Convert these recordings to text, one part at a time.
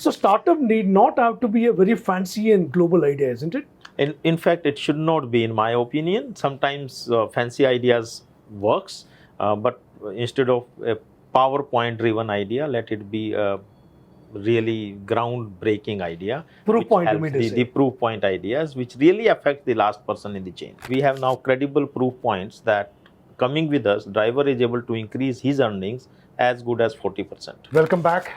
So startup need not have to be a very fancy and global idea, isn't it? In fact, it should not be, in my opinion. Sometimes fancy ideas works, but instead of a PowerPoint-driven idea, let it be a really groundbreaking idea. Proof point, you helps mean to say. the proof point ideas, which really affect the last person in the chain. We have now credible proof points that coming with us, driver is able to increase his earnings as good as 40%. Welcome back.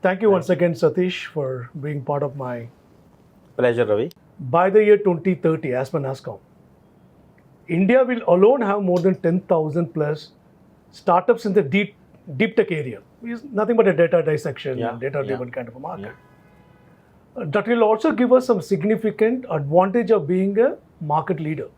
Thank you once again, Satish, for being part of my... Pleasure, Ravi. By the year 2030, as per NASSCOM, India will alone have more than 10,000 plus startups in the deep tech area. It's nothing but a data dissection, data-driven kind of a market. That will also give us some significant advantage of being a market leader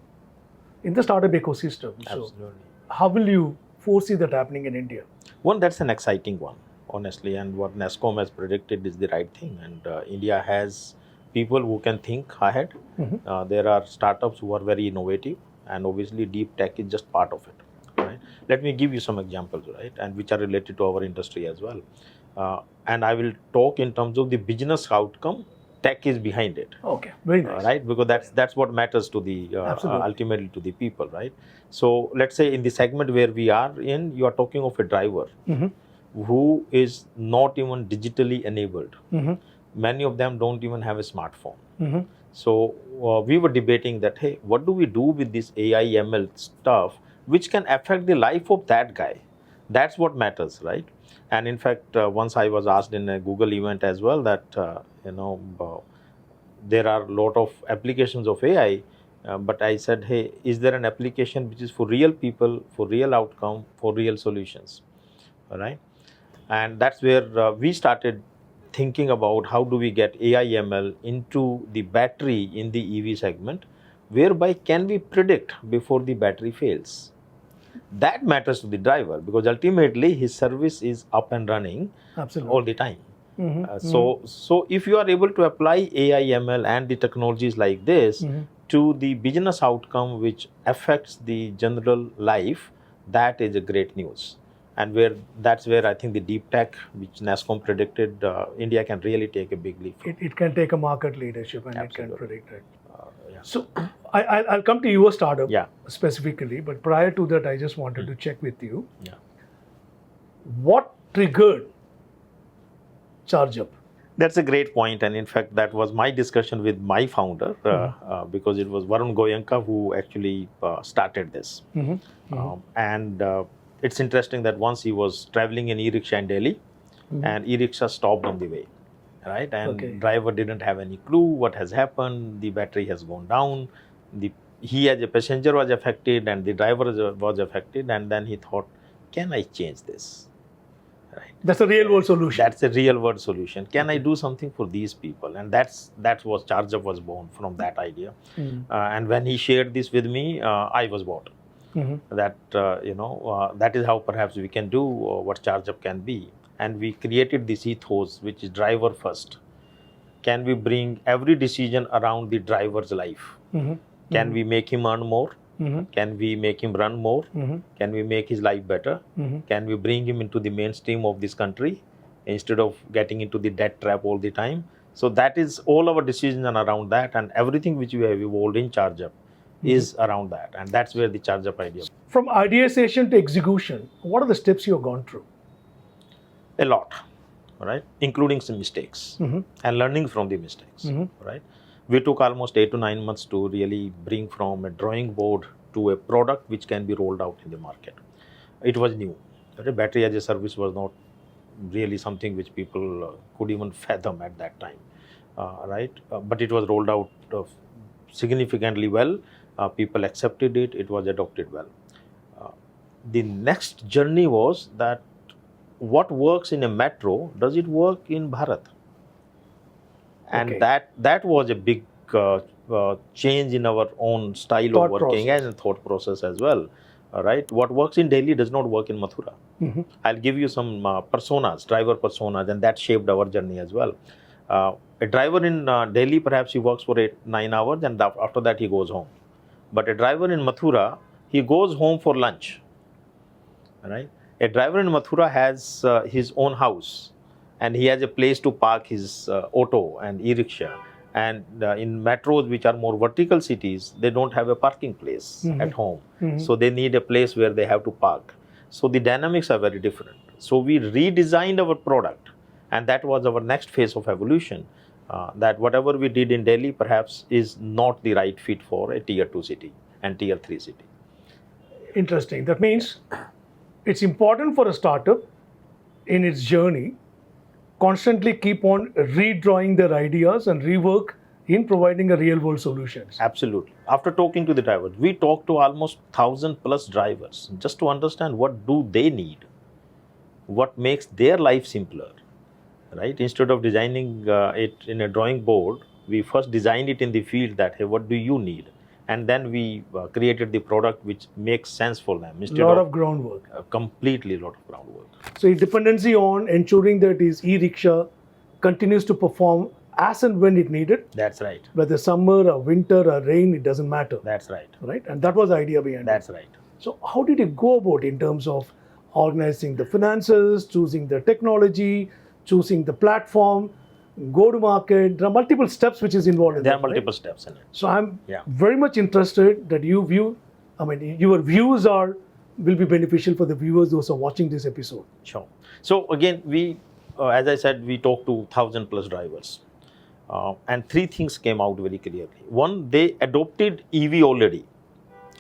in the startup ecosystem. Absolutely. So, how will you foresee that happening in India? One, that's an exciting one, honestly, and what NASSCOM has predicted is the right thing, and India has people who can think ahead. There are startups who are very innovative, and obviously deep tech is just part of it. Right? Let me give you some examples, right, and which are related to our industry as well. And I will talk in terms of the business outcome. Tech is behind it. Okay, very nice. Right, because that's what matters to the ultimately to the people, right? So let's say in the segment where we are in, you are talking of a driver who is not even digitally enabled. Many of them don't even have a smartphone. So we were debating that, hey, what do we do with this AI ML stuff which can affect the life of that guy? That's what matters, right? And in fact, once I was asked in a Google event as well that, there are a lot of applications of AI, but I said, hey, is there an application which is for real people, for real outcome, for real solutions, all right? And that's where we started thinking about how do we get AI ML into the battery in the EV segment, whereby can we predict before the battery fails. That matters to the driver because ultimately his service is up and running all the time. So if you are able to apply AI ML and the technologies like this to the business outcome which affects the general life, that is a great news. And that's where I think the deep tech, which NASSCOM predicted, India can really take a big leap. It can take a market leadership and Absolutely. it can predict it. So I'll come to your startup specifically, but prior to that, I just wanted to check with you. What triggered ChargeUp? That's a great point, and in fact, that was my discussion with my founder because it was Varun Goyanka who actually started this. And it's interesting that once he was traveling in E-Rickshaw in Delhi, and E-Rickshaw stopped on the way, right? And driver didn't have any clue what has happened. The battery has gone down. He as a passenger was affected, and the driver was affected. And then he thought, can I change this? Right. That's a real world solution. That's a real world solution. Can I do something for these people? And that's what ChargeUp was born from, that idea. And when he shared this with me, I was bought. That that is how perhaps we can do what ChargeUp can be. And we created this ethos, which is driver first. Can we bring every decision around the driver's life? Can we make him earn more? Can we make him run more? Can we make his life better? Can we bring him into the mainstream of this country instead of getting into the debt trap all the time? So that is all our decisions are around that, and everything which we have evolved in ChargeUp is around that, and that's where the ChargeUp idea. From ideation to execution, what are the steps you have gone through? A lot, right? Including some mistakes and learning from the mistakes, right? We took almost 8 to 9 months to really bring from a drawing board to a product which can be rolled out in the market. It was new. Right? Battery as a service was not really something which people could even fathom at that time, right? But it was rolled out significantly well. People accepted it. It was adopted well. The next journey was that what works in a metro, does it work in Bharat? And that was a big change in our own style of working and thought process as well. Right? What works in Delhi does not work in Mathura. I'll give you some personas, driver personas, and that shaped our journey as well. A driver in Delhi, perhaps he works for 8-9 hours, and after that he goes home. But a driver in Mathura, he goes home for lunch. Right? A driver in Mathura has his own house, and he has a place to park his auto and e-rickshaw. And in metros, which are more vertical cities, they don't have a parking place at home. So they need a place where they have to park. So the dynamics are very different. So we redesigned our product, and that was our next phase of evolution. That whatever we did in Delhi perhaps is not the right fit for a tier 2 city and tier 3 city. Interesting. That means it's important for a startup in its journey constantly keep on redrawing their ideas and rework in providing a real world solutions. Absolutely. After talking to the drivers, we talked to almost 1,000+ drivers just to understand what do they need, what makes their life simpler, right? Instead of designing it in a drawing board, we first designed it in the field that, hey, what do you need? And then we created the product which makes sense for them. A lot of groundwork. Completely lot of groundwork. So a dependency on ensuring that his e-rickshaw continues to perform as and when it needed. That's right. Whether summer or winter or rain, it doesn't matter. That's right. Right? And that was the idea behind That's it. right. So how did you go about in terms of organizing the finances, choosing the technology, choosing the platform, go to market? There are multiple steps which is involved in There that, are multiple right? steps in it. So I'm very much interested that your views will be beneficial for the viewers those are watching this episode. Sure. So again, we, as I said, we talked to 1,000+ drivers. And 3 things came out very clearly. One, they adopted EV already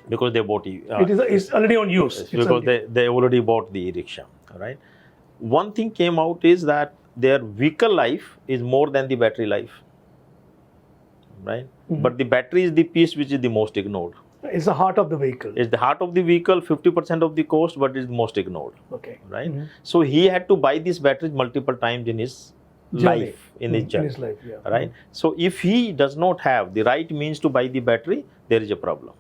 because they bought EV. It's already on use. Because they already bought the e-rickshaw, right? One thing came out is that their vehicle life is more than the battery life, right? But the battery is the piece which is the most ignored. It's the heart of the vehicle. It's the heart of the vehicle, 50% of the cost, but it's most ignored. Okay. Right? So he had to buy these batteries multiple times in his life, in his journey. In his life, yeah. Right? So if he does not have the right means to buy the battery, there is a problem.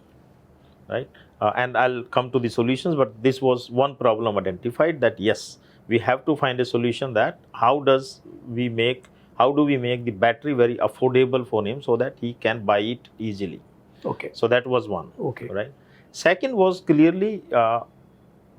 Right? And I'll come to the solutions, but this was one problem identified that yes, we have to find a solution that how do we make the battery very affordable for him so that he can buy it easily. Okay. So that was one. Okay. Right. Second was clearly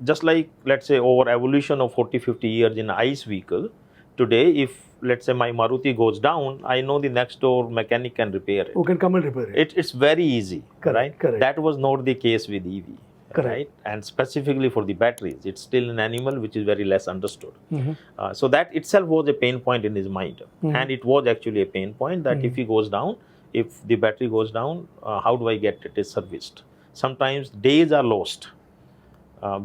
just like, let's say, over evolution of 40-50 years in ICE vehicle, today if let's say my Maruti goes down, I know the next door mechanic can repair it. Who can come and repair it? It's very easy. Correct, right? correct. That was not the case with EV. Correct. Right? And specifically for the batteries, it's still an animal which is very less understood. So that itself was a pain point in his mind. And it was actually a pain point that if he goes down, if the battery goes down, how do I get it serviced? Sometimes days are lost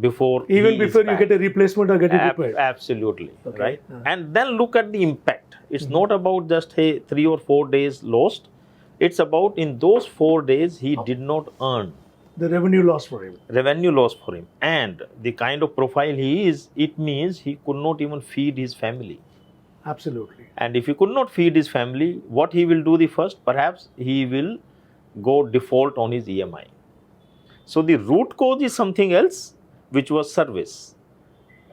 before you get a replacement or get it repaired. Absolutely. Okay. Right? And then look at the impact. It's not about just, hey, 3 or 4 days lost. It's about in those 4 days, he did not earn. The revenue loss for him. Revenue loss for him. And the kind of profile he is, it means he could not even feed his family. Absolutely. And if he could not feed his family, what he will do the first? Perhaps he will go default on his EMI. So the root cause is something else, which was service.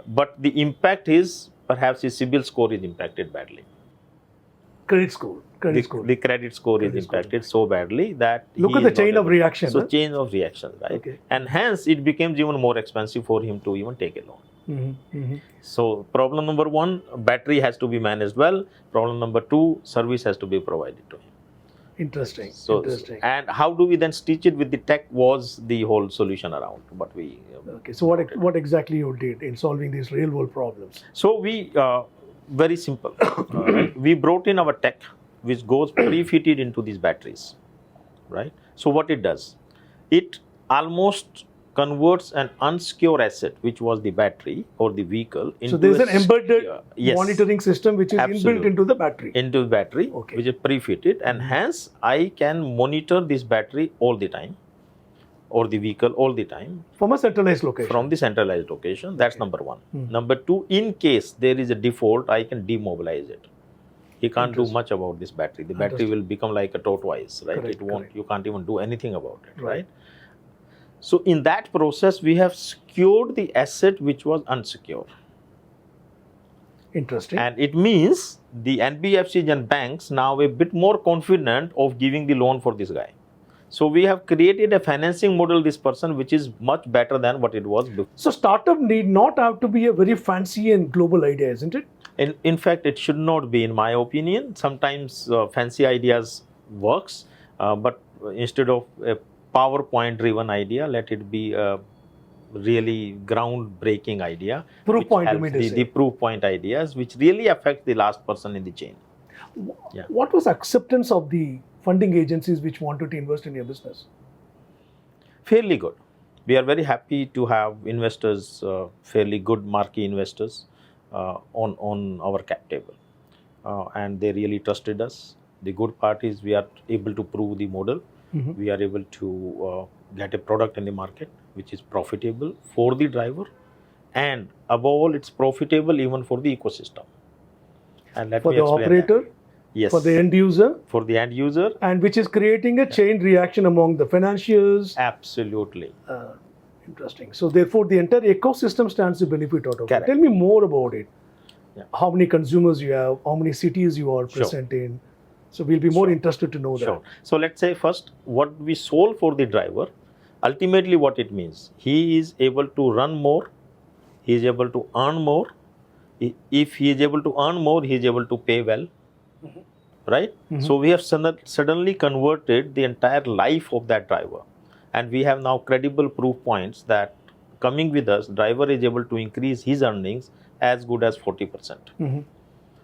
But the impact is perhaps his CIBIL score is impacted badly. Credit score. The credit score is impacted so badly that look at the chain of reaction. So chain of reaction, right? Okay. And hence it becomes even more expensive for him to even take a loan. So problem number 1, battery has to be managed well. Problem number 2, service has to be provided to him. Interesting. So, Interesting. And how do we then stitch it with the tech was the whole solution around what we. Okay. So what exactly you did in solving these real world problems? So we very simple. We brought in our tech, which goes pre-fitted into these batteries, right? So what it does, it almost converts an unsecure asset, which was the battery or the vehicle, into so there's an embedded monitoring system which is inbuilt into the battery. Into the battery, okay. Which is pre-fitted, and hence I can monitor this battery all the time, or the vehicle all the time. From a centralized location. From the centralized location. That's number 1. Number 2, in case there is a default, I can demobilize it. He can't do much about this battery. The battery will become like a tortoise, right? Correct, it won't. correct. You can't even do anything about it, right? So in that process, we have secured the asset which was unsecure. Interesting. And it means the NBFCs and banks now a bit more confident of giving the loan for this guy. So we have created a financing model this person which is much better than what it was before. So startup need not have to be a very fancy and global idea, isn't it? In fact, it should not be, in my opinion. Sometimes fancy ideas works, but instead of a PowerPoint-driven idea, let it be a really groundbreaking idea. Proof point, you helps mean to the say. proof point ideas, which really affect the last person in the chain. Yeah. What was acceptance of the funding agencies which wanted to invest in your business? Fairly good. We are very happy to have investors, fairly good marquee investors on our cap table. And they really trusted us. The good part is we are able to prove the model. We are able to get a product in the market which is profitable for the driver, and above all, it's profitable even for the ecosystem. And let for me the explain operator, that. Yes. for the end user, For the end user, and which is creating a chain reaction among the financiers. absolutely. Interesting. So therefore, the entire ecosystem stands to benefit out of it. Correct. Tell me more about it. Yeah. How many consumers you have? How many cities you are present in? So we'll be more interested to know that. Sure. So let's say first what we solve for the driver. Ultimately, what it means, he is able to run more, he is able to earn more. If he is able to earn more, he is able to pay well, right? So we have suddenly converted the entire life of that driver, and we have now credible proof points that coming with us, driver is able to increase his earnings as good as 40%.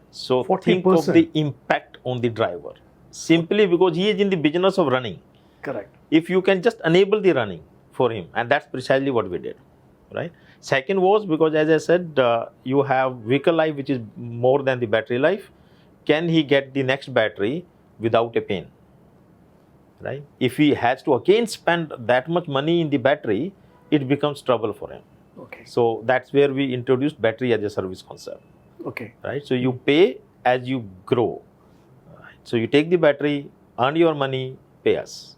So 40%. think of the impact on the driver, simply because he is in the business of running. Correct. If you can just enable the running for him, and that's precisely what we did, right? Second was because, as I said, you have vehicle life which is more than the battery life. Can he get the next battery without a pain, right? If he has to again spend that much money in the battery, it becomes trouble for him. Okay. So that's where we introduced battery as a service concept. Okay. Right? So you pay as you grow. Right? So you take the battery, earn your money, pay us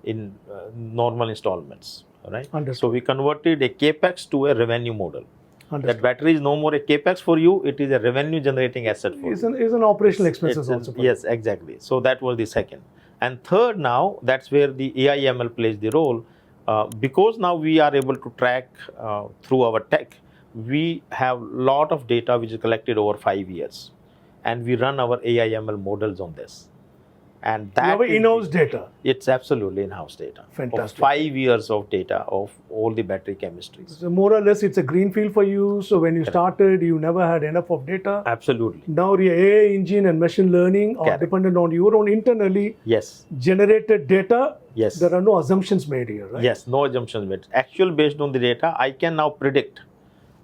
in normal installments. Right? Understood. So we converted a capex to a revenue model. Understood. That battery is no more a capex for you; it is a revenue generating asset for you. It's an operational expenses also. Yes, exactly. So that was the second. And third, now that's where the AI/ML plays the role, because now we are able to track through our tech. We have a lot of data which is collected over 5 years, and we run our AI/ML models on this. And that you have in-house data. It's absolutely in-house data. Fantastic. Of 5 years of data of all the battery chemistries. So more or less, it's a greenfield for you. So when you started, you never had enough of data. Absolutely. Now your AI engine and machine learning are dependent on your own internally generated data. Yes. There are no assumptions made here, right? Yes, no assumptions made. Actual based on the data, I can now predict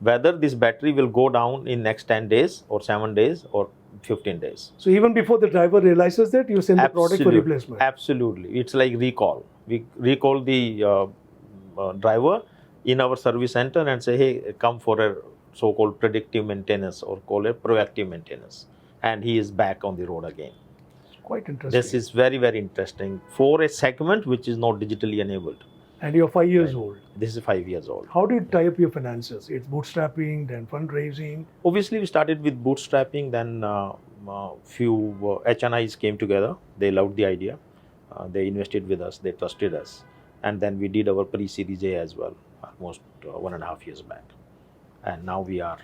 whether this battery will go down in next 10 days or 7 days or 15 days. So even before the driver realizes that, you send the product for replacement. Absolutely. It's like recall. We recall the driver in our service center and say, hey, come for a so-called predictive maintenance or call it proactive maintenance. And he is back on the road again. Quite interesting. This is very, very interesting for a segment which is not digitally enabled. And you're 5 years old. This is 5 years old. How do you tie up your finances? It's bootstrapping, then fundraising. Obviously, we started with bootstrapping, then few HNIs came together. They loved the idea. They invested with us. They trusted us. And then we did our pre-Series A as well, almost 1.5 years back. And now we are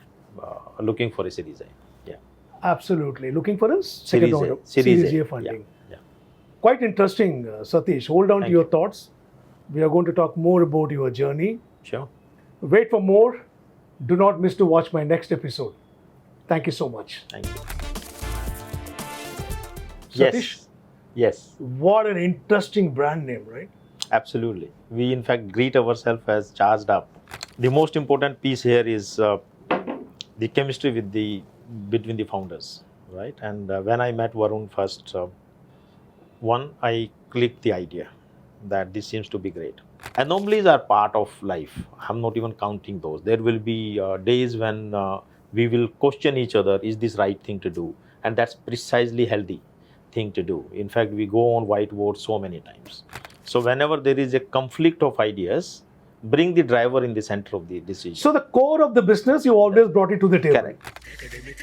looking for a Series A. Yeah. Absolutely. Looking for a second order Series A funding. Yeah. Quite interesting, Satish. Hold on to your thoughts. We are going to talk more about your journey. Sure. Wait for more. Do not miss to watch my next episode. Thank you so much. Thank you. Satish? Yes. What an interesting brand name, right? Absolutely. We in fact greet ourselves as ChargeUp. The most important piece here is the chemistry between the founders, right? And when I met Varun first, I clicked the idea that this seems to be great. Anomalies are part of life. I'm not even counting those. There will be days when we will question each other, is this right thing to do? And that's precisely healthy thing to do. In fact, we go on whiteboard so many times. So whenever there is a conflict of ideas, bring the driver in the center of the decision. So the core of the business, you always brought it to the table. Correct.